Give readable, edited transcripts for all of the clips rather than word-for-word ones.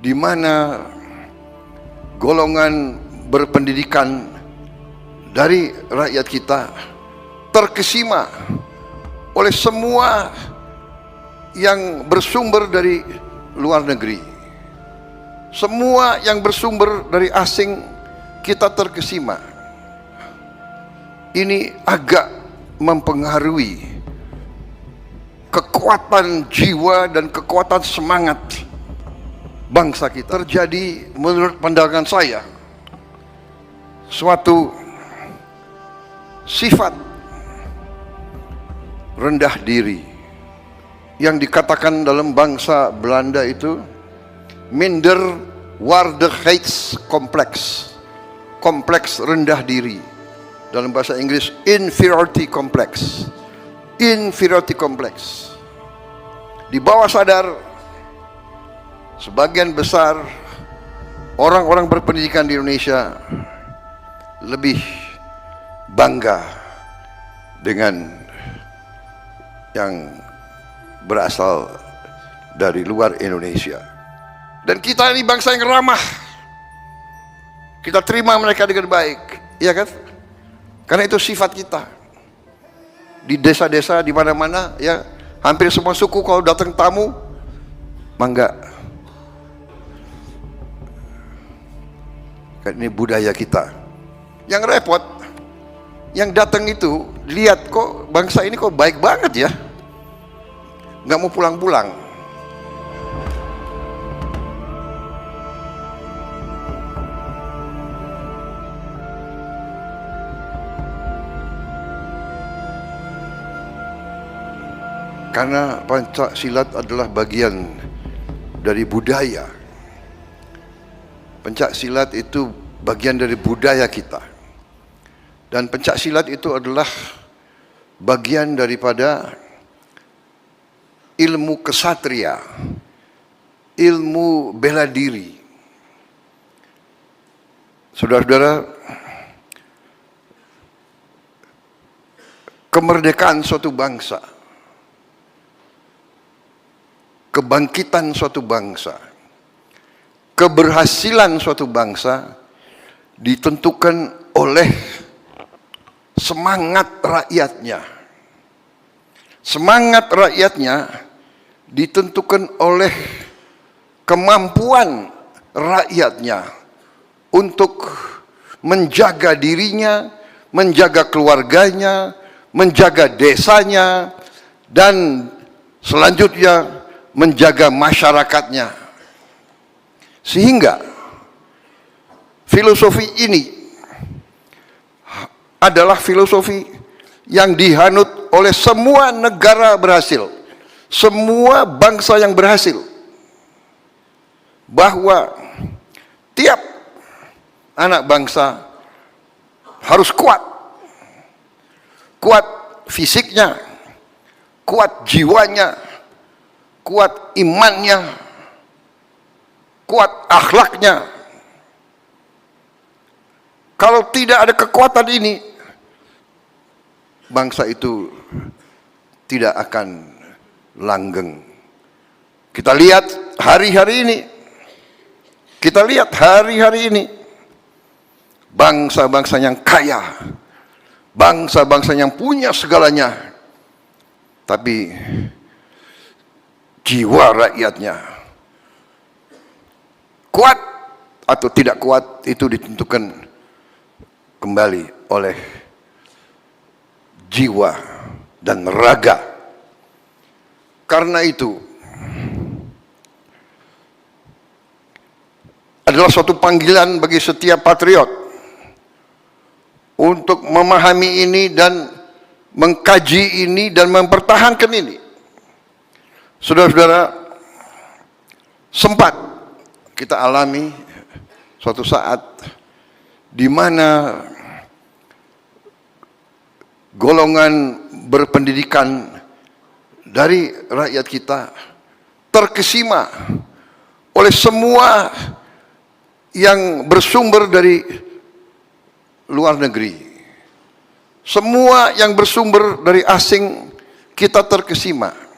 di mana golongan berpendidikan dari rakyat kita terkesima oleh semua yang bersumber dari luar negeri, semua yang bersumber dari asing, kita terkesima. Ini agak mempengaruhi kekuatan jiwa dan kekuatan semangat bangsa kita. Terjadi menurut pandangan saya suatu sifat rendah diri yang dikatakan dalam bangsa Belanda itu minderwaardigheidskompleks, kompleks rendah diri. Dalam bahasa Inggris inferiority complex, inferiority complex. Di bawah sadar sebagian besar orang-orang berpendidikan di Indonesia lebih bangga dengan yang berasal dari luar Indonesia. Dan kita ini bangsa yang ramah, kita terima mereka dengan baik, iya kan? Karena itu sifat kita. Di desa-desa, di mana-mana, ya hampir semua suku kalau datang tamu, mangga. Ini budaya kita. Yang repot, yang datang itu lihat kok bangsa ini kok baik banget ya, nggak mau pulang-pulang. Karena Pencaksilat adalah bagian dari budaya. Pencaksilat itu bagian dari budaya kita. Dan pencaksilat itu adalah bagian daripada ilmu kesatria, ilmu bela diri. Saudara-saudara, kemerdekaan suatu bangsa, kebangkitan suatu bangsa, keberhasilan suatu bangsa ditentukan oleh semangat rakyatnya. Semangat rakyatnya ditentukan oleh kemampuan rakyatnya untuk menjaga dirinya, menjaga keluarganya, menjaga desanya, dan selanjutnya menjaga masyarakatnya. Sehingga filosofi ini adalah filosofi yang dihanut oleh semua negara berhasil, semua bangsa yang berhasil, bahwa tiap anak bangsa harus kuat, kuat fisiknya, kuat jiwanya, kuat imannya, kuat akhlaknya. Kalau tidak ada kekuatan ini, bangsa itu tidak akan langgeng. Kita lihat hari-hari ini, kita lihat hari-hari ini, bangsa-bangsa yang kaya, bangsa-bangsa yang punya segalanya, tapi jiwa rakyatnya kuat atau tidak kuat itu ditentukan kembali oleh jiwa dan raga. Karena itu adalah suatu panggilan bagi setiap patriot untuk memahami ini dan mengkaji ini dan mempertahankan ini. Saudara-saudara, sempat kita alami suatu saat di mana golongan berpendidikan dari rakyat kita terkesima oleh semua yang bersumber dari luar negeri, semua yang bersumber dari asing, kita terkesima.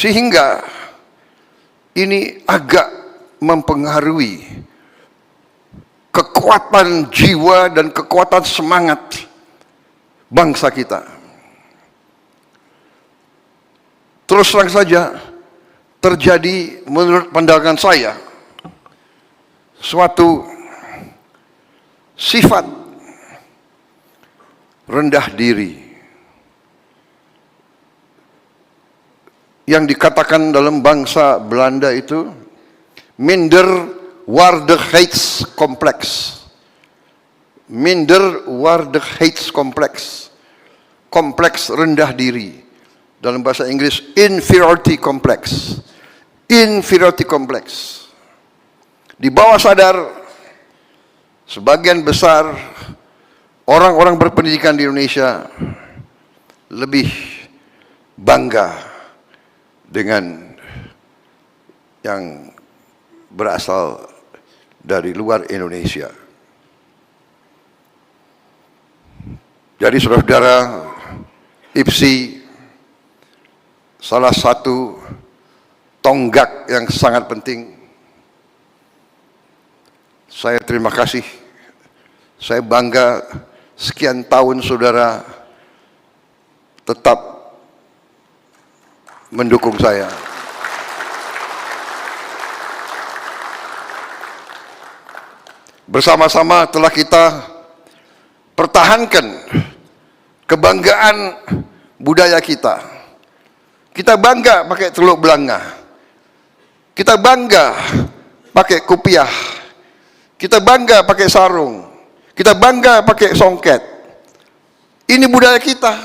Sehingga ini agak mempengaruhi kekuatan jiwa dan kekuatan semangat bangsa kita. Terus terang saja, terjadi menurut pandangan saya suatu sifat rendah diri yang dikatakan dalam bangsa Belanda itu Minderwaardigheidscomplex. Minderwaardigheidscomplex, kompleks rendah diri. Dalam bahasa Inggris inferiority complex. Inferiority complex. Di bawah sadar sebagian besar orang-orang berpendidikan di Indonesia lebih bangga dengan yang berasal dari luar Indonesia. Jadi saudara-saudara, IPSI salah satu tonggak yang sangat penting. Saya terima kasih. Saya bangga sekian tahun saudara tetap mendukung saya. Bersama-sama telah kita pertahankan kebanggaan budaya kita. Kita bangga pakai teluk belanga. Kita bangga pakai kupiah. Kita bangga pakai sarung. Kita bangga pakai songket. Ini budaya kita.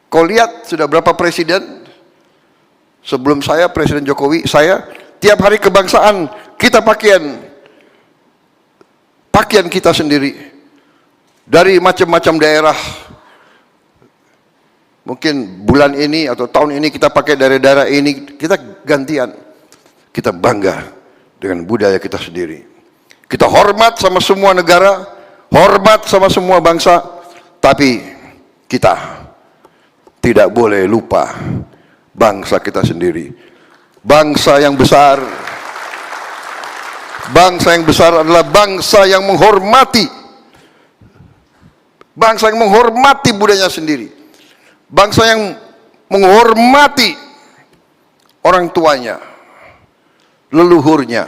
Kau lihat sudah berapa presiden? Sebelum saya, Presiden Jokowi, saya tiap hari kebangsaan kita pakaian kita sendiri dari macam-macam daerah. Mungkin bulan ini atau tahun ini kita pakai dari daerah ini, kita gantian. Kita bangga dengan budaya kita sendiri. Kita hormat sama semua negara, hormat sama semua bangsa, tapi kita tidak boleh lupa bangsa kita sendiri. Bangsa yang besar adalah bangsa yang menghormati. Bangsa yang menghormati budayanya sendiri. Bangsa yang menghormati orang tuanya, leluhurnya.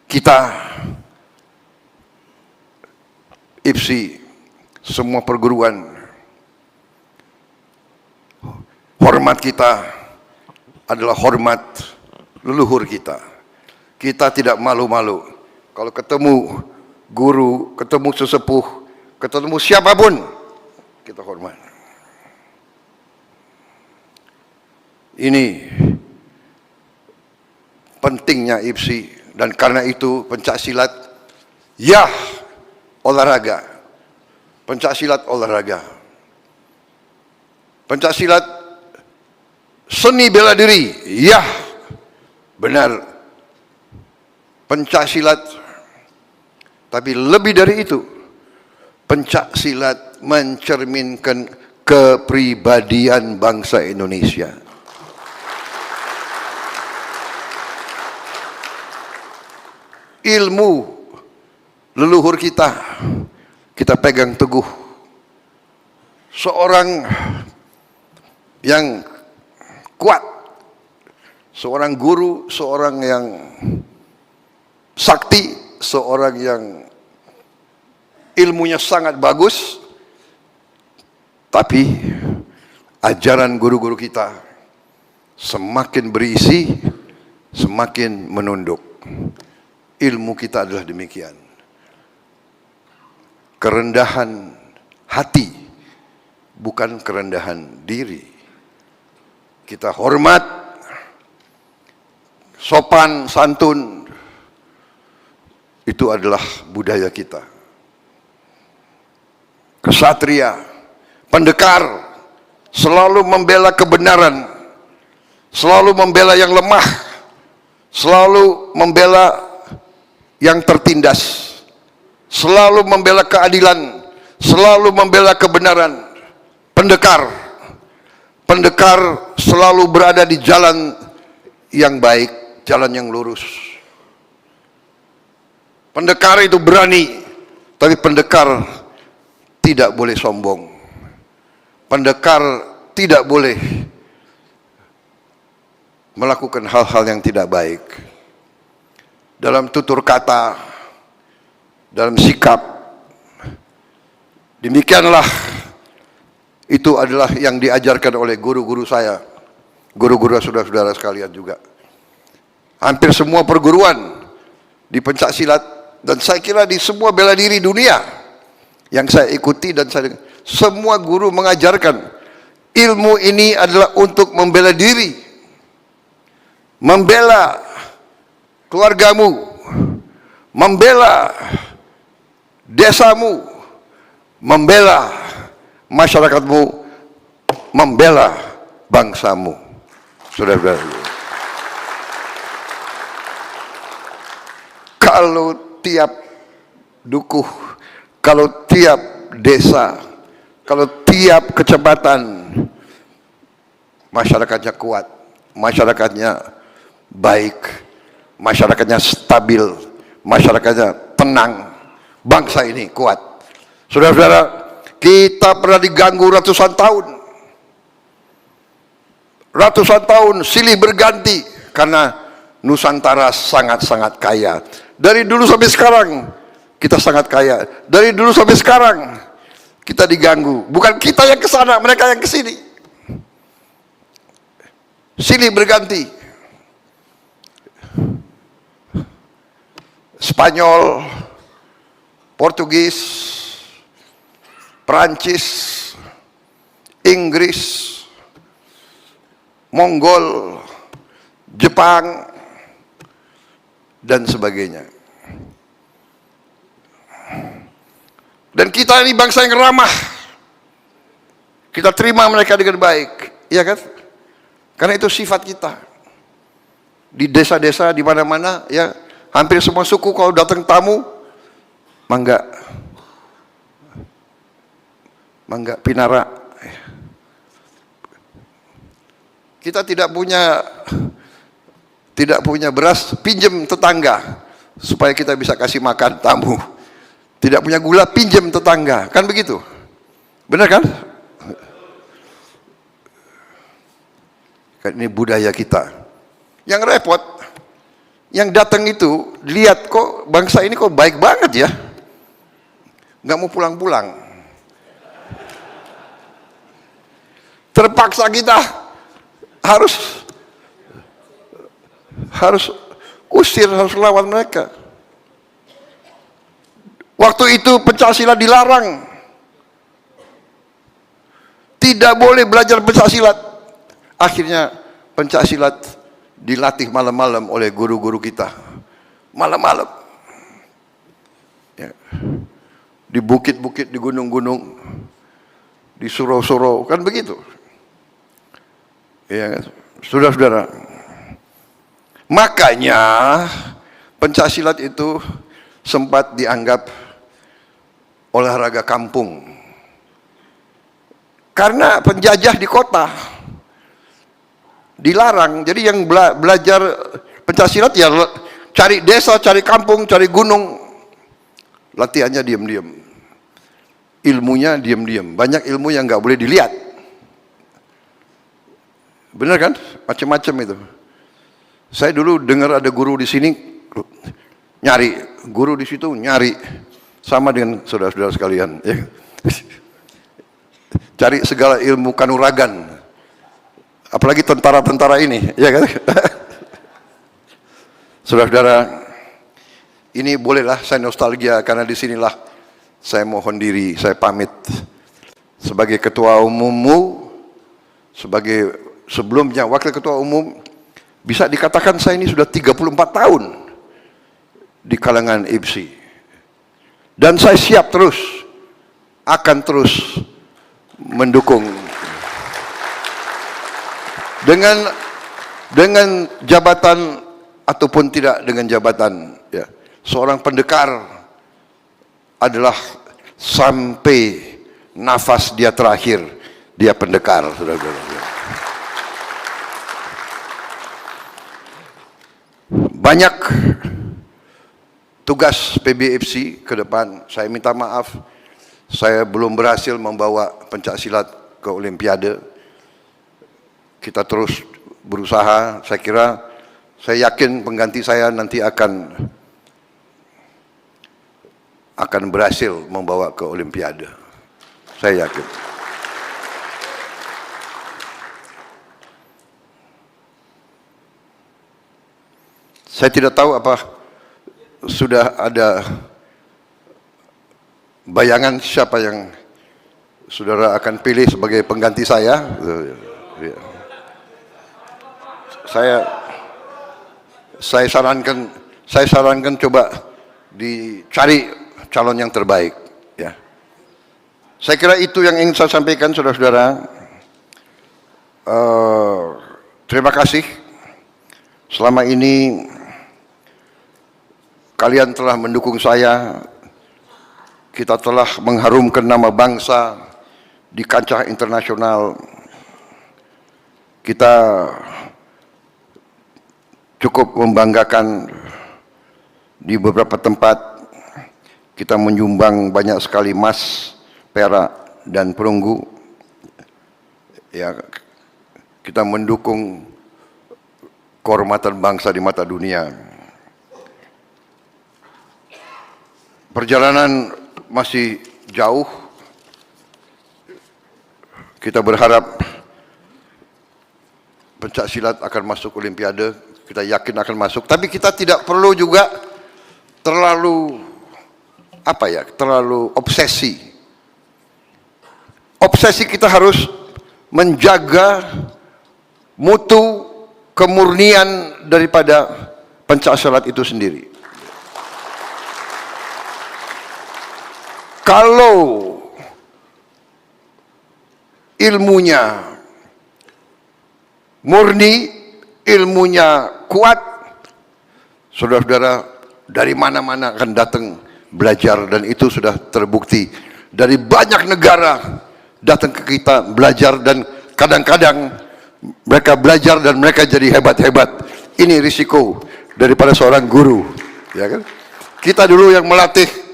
Kita IPSI, semua perguruan, hormat kita adalah hormat leluhur kita. Kita tidak malu-malu kalau ketemu guru, ketemu sesepuh, ketemu siapapun, kita hormat. Ini pentingnya IPSI, dan karena itu pencaksilat ya olahraga, pencaksilat olahraga, pencaksilat seni bela diri, ya benar, pencaksilat. Tapi lebih dari itu, pencaksilat mencerminkan kepribadian bangsa Indonesia. Ilmu leluhur kita pegang teguh. Seorang yang kuat, seorang guru, seorang yang sakti, seorang yang ilmunya sangat bagus, tapi ajaran guru-guru kita semakin berisi, semakin menunduk. Ilmu kita adalah demikian. Kerendahan hati, bukan kerendahan diri. Kita hormat, sopan, santun, itu adalah budaya kita. Kesatria, pendekar, selalu membela kebenaran, selalu membela yang lemah, selalu membela yang tertindas, selalu membela keadilan, selalu membela kebenaran. Pendekar, pendekar selalu berada di jalan yang baik, jalan yang lurus. Pendekar itu berani, tapi pendekar tidak boleh sombong. Pendekar tidak boleh melakukan hal-hal yang tidak baik. Dalam tutur kata, dalam sikap, demikianlah itu adalah yang diajarkan oleh guru-guru saya, guru-guru saudara-saudara sekalian juga. Hampir semua perguruan di pencak silat, dan saya kira di semua bela diri dunia yang saya ikuti, dan semua guru mengajarkan ilmu ini adalah untuk membela diri, membela keluargamu, membela desamu, membela masyarakatmu, membela bangsamu. Saudara-saudara, kalau tiap dukuh, kalau tiap desa, kalau tiap kecamatan masyarakatnya kuat, masyarakatnya baik, masyarakatnya stabil, masyarakatnya tenang, bangsa ini kuat. Saudara-saudara, kita pernah diganggu ratusan tahun. Ratusan tahun silih berganti karena Nusantara sangat-sangat kaya. Dari dulu sampai sekarang kita sangat kaya. Dari dulu sampai sekarang kita diganggu. Bukan kita yang ke sana, mereka yang ke sini. Silih berganti. Spanyol, Portugis, Perancis, Inggris, Mongol, Jepang, dan sebagainya. Dan kita ini bangsa yang ramah. Kita terima mereka dengan baik, iya kan? Karena itu sifat kita. Di desa-desa, di mana-mana, ya, hampir semua suku kalau datang tamu, mangga pinara. Kita tidak punya beras, pinjam tetangga supaya kita bisa kasih makan tamu. Tidak punya gula, pinjam tetangga, kan begitu? Benar kan? Ini budaya kita. Yang repot, yang datang itu lihat kok bangsa ini kok baik banget ya, nggak mau pulang-pulang. Terpaksa kita harus usir, harus lawan mereka. Waktu itu pencaksilat dilarang, tidak boleh belajar pencaksilat. Akhirnya pencaksilat dilatih malam-malam oleh guru-guru kita, malam-malam, ya. Di bukit-bukit, di gunung-gunung, di surau-surau, kan begitu. Ya, saudara-saudara, makanya pencaksilat itu sempat dianggap olahraga kampung karena penjajah di kota dilarang. Jadi yang belajar pencaksilat ya cari desa, cari kampung, cari gunung, latihannya diam-diam, ilmunya diam-diam. Banyak ilmu yang nggak boleh dilihat. Benar kan? Macam-macam itu. Saya dulu dengar ada guru di sini nyari, guru di situ nyari, sama dengan saudara-saudara sekalian, ya. Cari segala ilmu kanuragan, apalagi tentara-tentara ini, ya kan? Saudara-saudara, ini bolehlah saya nostalgia karena disinilah saya mohon diri, saya pamit sebagai ketua umummu, sebagai sebelumnya wakil ketua umum. Bisa dikatakan saya ini sudah 34 tahun di kalangan IPSI, dan saya siap terus, akan terus mendukung dengan jabatan ataupun tidak dengan jabatan, ya. Seorang pendekar adalah sampai nafas dia terakhir Dia pendekar, saudara-saudara. Banyak tugas PBFC ke depan. Saya minta maaf, saya belum berhasil membawa pencaksilat ke Olimpiade. Kita terus berusaha. Saya yakin pengganti saya nanti akan berhasil membawa ke Olimpiade. Saya yakin. Saya tidak tahu apa sudah ada bayangan siapa yang saudara akan pilih sebagai pengganti saya. Saya sarankan coba dicari calon yang terbaik. Ya. Saya kira itu yang ingin saya sampaikan, saudara-saudara. Terima kasih. Selama ini kalian telah mendukung saya. Kita telah mengharumkan nama bangsa di kancah internasional. Kita cukup membanggakan di beberapa tempat. Kita menyumbang banyak sekali emas, perak, dan perunggu. Ya, kita mendukung kehormatan bangsa di mata dunia. Perjalanan masih jauh. Kita berharap pencaksilat akan masuk Olimpiade. Kita yakin akan masuk. Tapi kita tidak perlu juga terlalu obsesi. Obsesi kita harus menjaga mutu kemurnian daripada pencaksilat itu sendiri. Kalau ilmunya murni, ilmunya kuat, saudara-saudara dari mana-mana akan datang belajar, dan itu sudah terbukti. Dari banyak negara datang ke kita belajar, dan kadang-kadang mereka belajar dan mereka jadi hebat-hebat. Ini risiko daripada seorang guru, ya kan? Kita dulu yang melatih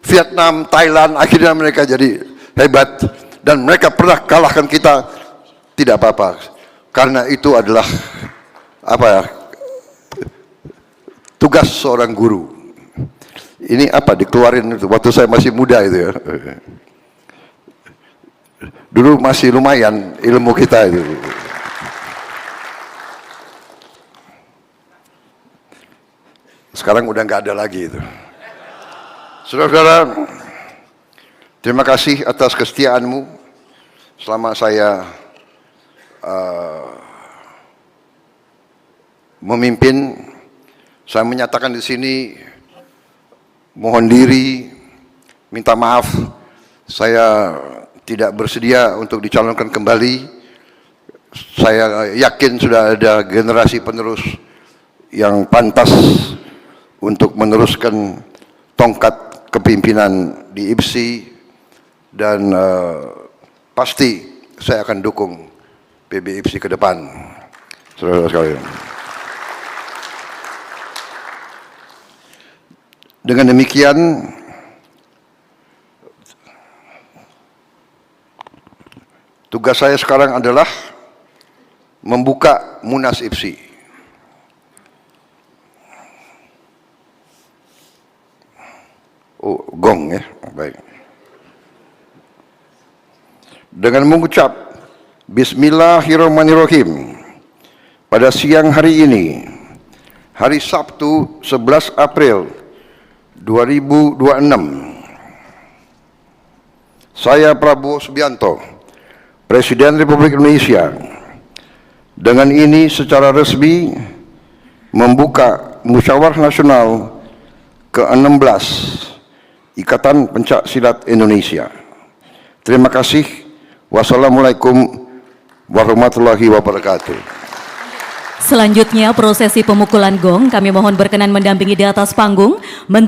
Vietnam, Thailand, akhirnya mereka jadi hebat, dan mereka pernah kalahkan kita. Tidak apa-apa, karena itu adalah tugas seorang guru. Ini dikeluarin itu waktu saya masih muda itu ya. Dulu masih lumayan ilmu kita itu. Sekarang udah nggak ada lagi itu. Saudara-saudara, terima kasih atas kesetiaanmu selama saya memimpin. Saya menyatakan di sini, mohon diri, minta maaf, saya tidak bersedia untuk dicalonkan kembali. Saya yakin sudah ada generasi penerus yang pantas untuk meneruskan tongkat kepimpinan di IPSI, dan pasti saya akan dukung PBIPSI ke depan, saudara sekalian. Dengan demikian, tugas saya sekarang adalah membuka Munas IPSI. Oh, gong ya, baik. Dengan mengucap Bismillahirrahmanirrahim, pada siang hari ini, hari Sabtu 11 April 2026, saya Prabowo Subianto, Presiden Republik Indonesia, dengan ini secara resmi membuka Musyawarah Nasional ke-16 Ikatan Pencaksilat Indonesia. Terima kasih. Wassalamualaikum warahmatullahi wabarakatuh. Selanjutnya prosesi pemukulan gong, kami mohon berkenan mendampingi di atas panggung